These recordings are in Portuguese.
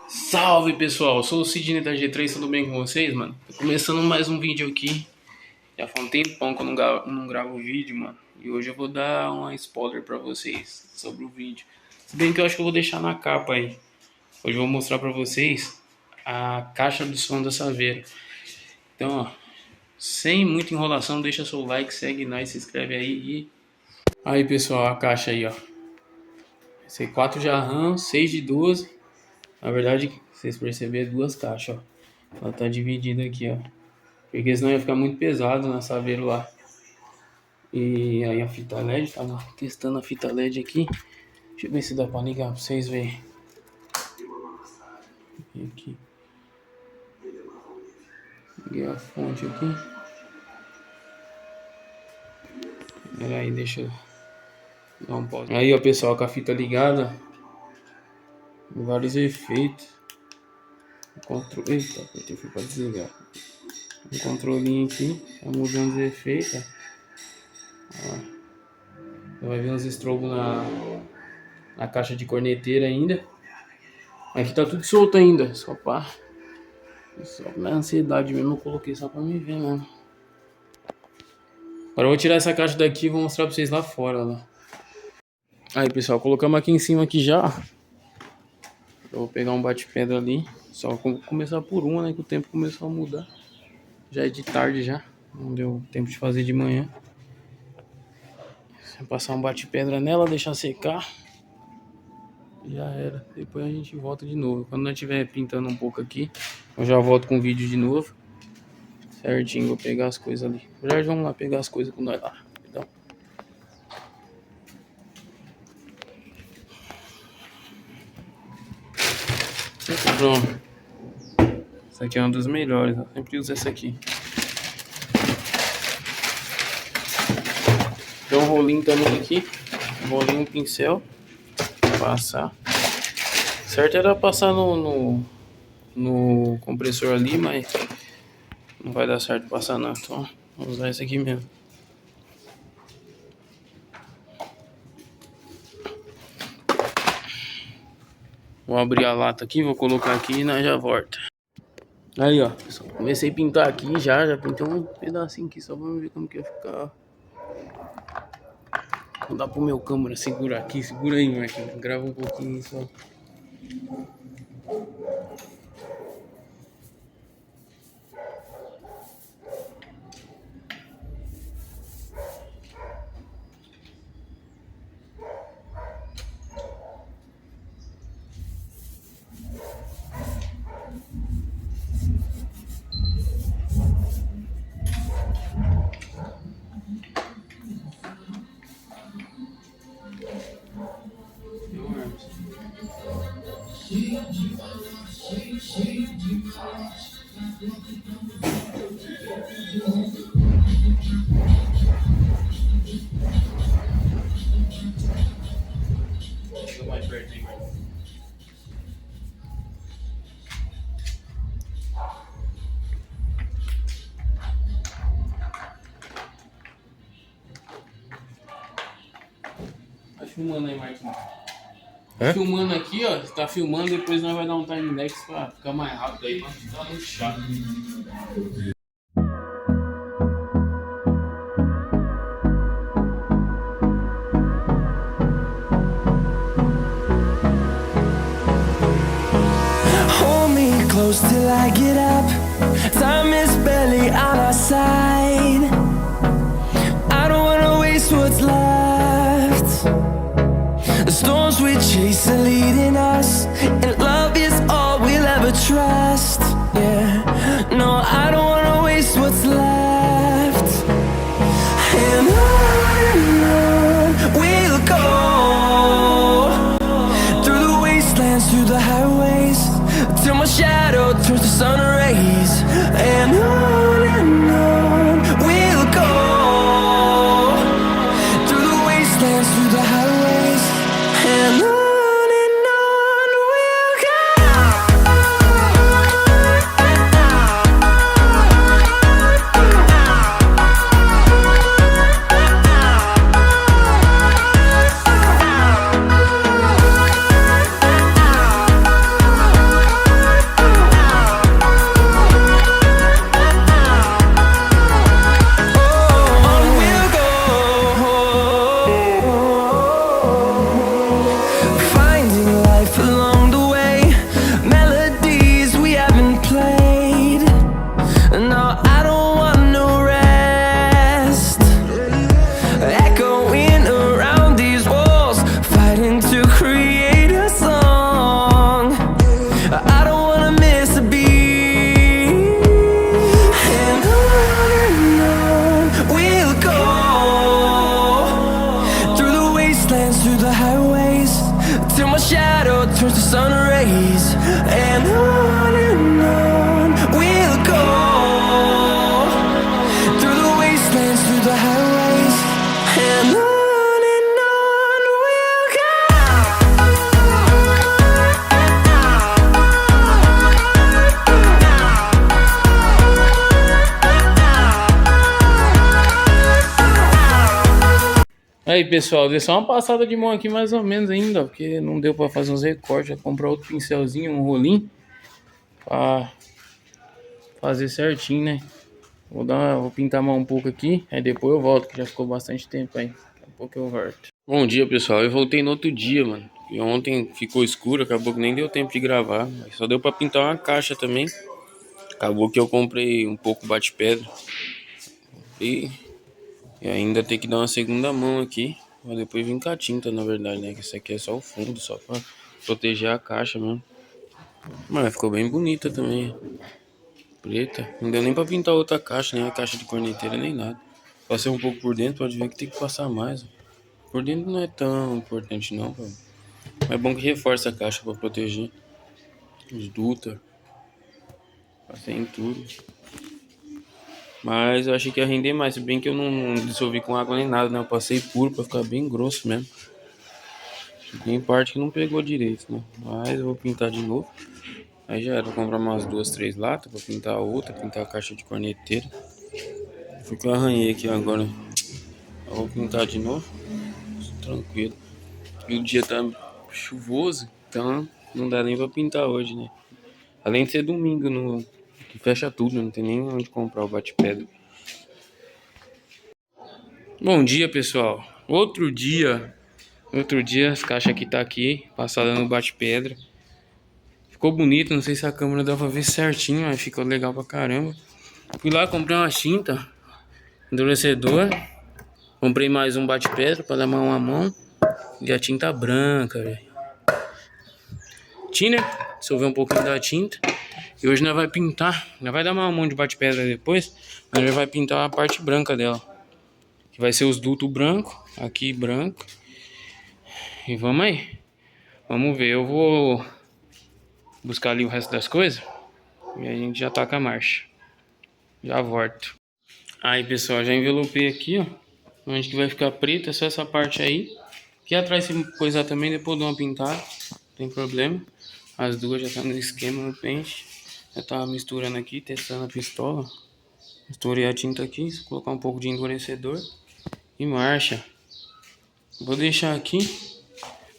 Salve pessoal, eu sou o Sidney da G3, tudo bem com vocês, mano? Tô começando mais um vídeo aqui. Já faz um tempão que eu não gravo vídeo, mano. E hoje eu vou dar uma spoiler pra vocês sobre o vídeo. Se bem que eu acho que eu vou deixar na capa aí. Hoje eu vou mostrar pra vocês a caixa do som da Saveiro. Então, ó, sem muita enrolação, deixa seu like, segue nós, se inscreve aí e... Aí pessoal, a caixa aí, ó. Esse é 4 de RAM, 6 de 12. Na verdade, vocês perceberem, duas caixas, ó. Ela tá dividida aqui, ó. Porque senão ia ficar muito pesado na Saveiro lá. E aí a fita LED, tava testando a fita LED aqui. Deixa eu ver se dá pra ligar pra vocês verem. Aqui. Liguei a fonte aqui. Pera aí, deixa eu dar um pause. Aí, ó, pessoal, com a fita ligada. Vários efeitos. Controle. Eita, apertei pra desligar. Um controlinho aqui, tá mudando os efeitos. Ó. Você vai ver uns estrobos na caixa de corneteira ainda. Aqui tá tudo solto ainda, só na ansiedade mesmo eu coloquei só pra me ver, mano. Agora eu vou tirar essa caixa daqui e vou mostrar pra vocês lá fora, lá. Aí pessoal, colocamos aqui em cima aqui já. Eu vou pegar um bate-pedra ali. Só começar por uma, né, que o tempo começou a mudar. Já é de tarde já, não deu tempo de fazer de manhã. Vou passar um bate-pedra nela, deixar secar. Já era, depois a gente volta de novo. Quando nós estiver pintando um pouco aqui, eu já volto com o vídeo de novo. Certinho, vou pegar as coisas ali. Já vamos lá pegar as coisas com nós lá. Então. Pronto. Essa aqui é uma das melhores, eu sempre uso essa aqui. Tem um rolinho também aqui. Um rolinho, um pincel. Passar. Certo era passar no compressor ali, mas não vai dar certo passar não. Então vamos usar esse aqui mesmo. Vou abrir a lata aqui, vou colocar aqui e nós já volta. Aí ó, pessoal, comecei a pintar aqui já pintei um pedacinho aqui só pra ver como que ia ficar. Vou dar pro meu câmera segurar aqui, segura aí, Marquinhos. Grava um pouquinho só. Chega mais perto aí, Marquinhos. Tá filmando aí, Marquinhos. Tá filmando aqui, ó. Tá filmando, depois nós vai dar um time-lapse pra ficar mais rápido aí, pra não ficar muito chato. Till I get up, time is barely on our side. I don't wanna waste what's left. The storms we chase are leading us, and love is all we'll ever trust. Yeah, no, I don't wanna waste what's left. And on we'll go, through the wastelands, through the highways, till my shadow turns to sun rays. And on we'll go, through the wastelands, through the highways. And on Aí, pessoal, dei só uma passada de mão aqui mais ou menos ainda, porque não deu pra fazer uns recortes. Vou comprar outro pincelzinho, um rolinho, pra fazer certinho, né? Vou pintar mais um pouco aqui, aí depois eu volto, que já ficou bastante tempo aí. Daqui a pouco eu volto. Bom dia, pessoal. Eu voltei no outro dia, mano. E ontem ficou escuro, acabou que nem deu tempo de gravar. Mas só deu pra pintar uma caixa também. Acabou que eu comprei um pouco bate-pedra. E ainda tem que dar uma segunda mão aqui. Pra depois vir com a tinta, na verdade, né? Que isso aqui é só o fundo, só pra proteger a caixa mesmo. Mas ficou bem bonita também. Preta. Não deu nem pra pintar outra caixa, nem a caixa de corneteira, nem nada. Passei um pouco por dentro, pode ver que tem que passar mais. Por dentro não é tão importante não, pô. Mas é bom que reforça a caixa pra proteger. Os dutos. Passei em tudo. Mas eu achei que ia render mais, se bem que eu não dissolvi com água nem nada, né? Eu passei puro pra ficar bem grosso mesmo. Tem parte que não pegou direito, né? Mas eu vou pintar de novo. Aí já era, vou comprar umas 2, 3 latas pra pintar a outra, pintar a caixa de corneteira. Foi que eu arranhei aqui agora. Eu vou pintar de novo. Tranquilo. E o dia tá chuvoso, então não dá nem pra pintar hoje, né? Além de ser domingo, que fecha tudo, não tem nem onde comprar o bate-pedra. Bom dia, pessoal. Outro dia, as caixas aqui tá aqui, passada no bate-pedra. Ficou bonito, não sei se a câmera dá pra ver certinho, mas ficou legal pra caramba. Fui lá, comprei uma tinta, endurecedor. Comprei mais um bate-pedra pra dar uma mão. E a tinta branca, velho. Thinner, dissolver um pouquinho da tinta. E hoje nós vai pintar, nós vai dar uma mão de bate-pedra depois, mas nós vai pintar a parte branca dela. Que vai ser os dutos brancos, aqui branco. E vamos aí. Vamos ver, eu vou buscar ali o resto das coisas. E a gente já taca a marcha. Já volto. Aí, pessoal, já envelopei aqui, ó. Onde que vai ficar preto é só essa parte aí. Aqui atrás, se coisar também, depois dou uma pintada. Não tem problema. As duas já estão no esquema no pente. Já tava misturando aqui, testando a pistola. Misturei a tinta aqui, vou colocar um pouco de endurecedor. E marcha. Vou deixar aqui.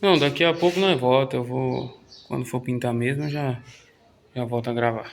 Não, daqui a pouco nós volta. Eu vou, quando for pintar mesmo, já volto a gravar.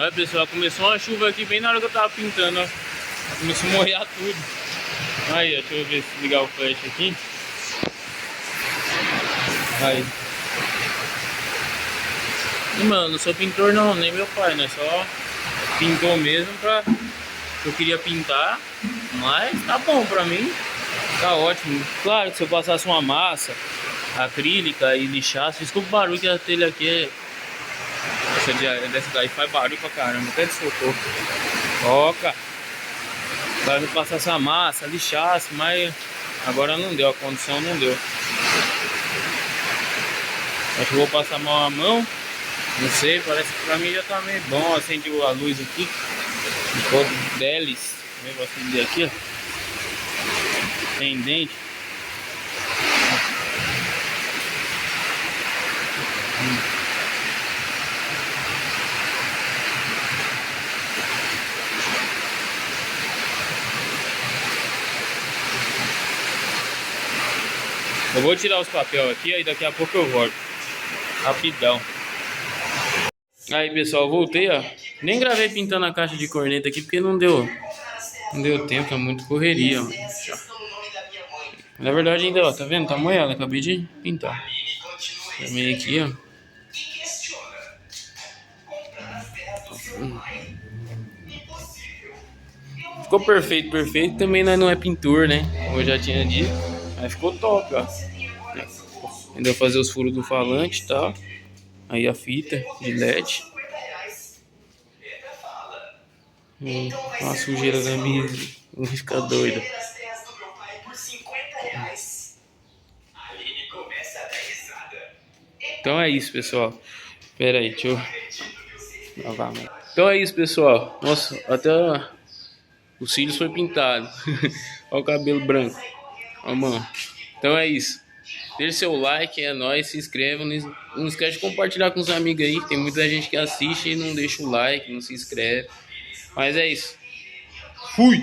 Olha, pessoal, começou uma chuva aqui bem na hora que eu tava pintando, ó. Começou a molhar tudo. Aí, ó, deixa eu ver se ligar o flash aqui. Aí. E, mano, não sou pintor não, nem meu pai, né? Só pintou mesmo pra... Eu queria pintar, mas tá bom pra mim. Tá ótimo. Claro que se eu passasse uma massa acrílica e lixasse, desculpa o barulho que a telha aqui é... Dessa daí faz barulho pra caramba, até de socorro. Toca. Claro que passasse a massa, lixasse, mas agora não deu, a condição não deu. Acho que vou passar mal a mão. Não sei, parece que pra mim já tá meio bom. Acendi a luz aqui. Ficou deles. Vou acender aqui, ó. Pendente. Eu vou tirar os papéis aqui, aí daqui a pouco eu volto. Rapidão. Aí, pessoal, voltei, ó. Nem gravei pintando a caixa de corneta aqui porque não deu tempo, é muito correria, mano. Na verdade ainda, ó, tá vendo? Tá moela, acabei de pintar. Também aqui, ó. Ficou perfeito, perfeito. Também não é pintor, né? como eu já tinha dito. Mas ficou top, ó. Ainda vou fazer os furos do falante e tal. Aí a fita de LED. Uma sujeira da minha. Não ficar doido. Então é isso, pessoal. Pera aí, deixa eu lavar, mano. Então é isso, pessoal. Nossa, até os cílios foi pintado. Olha o cabelo branco. Ó, mano. Então é isso. Deixe seu like, é nóis, se inscreva. Não esquece de compartilhar com os amigos aí. Tem muita gente que assiste e não deixa o like, não se inscreve. Mas é isso. Fui!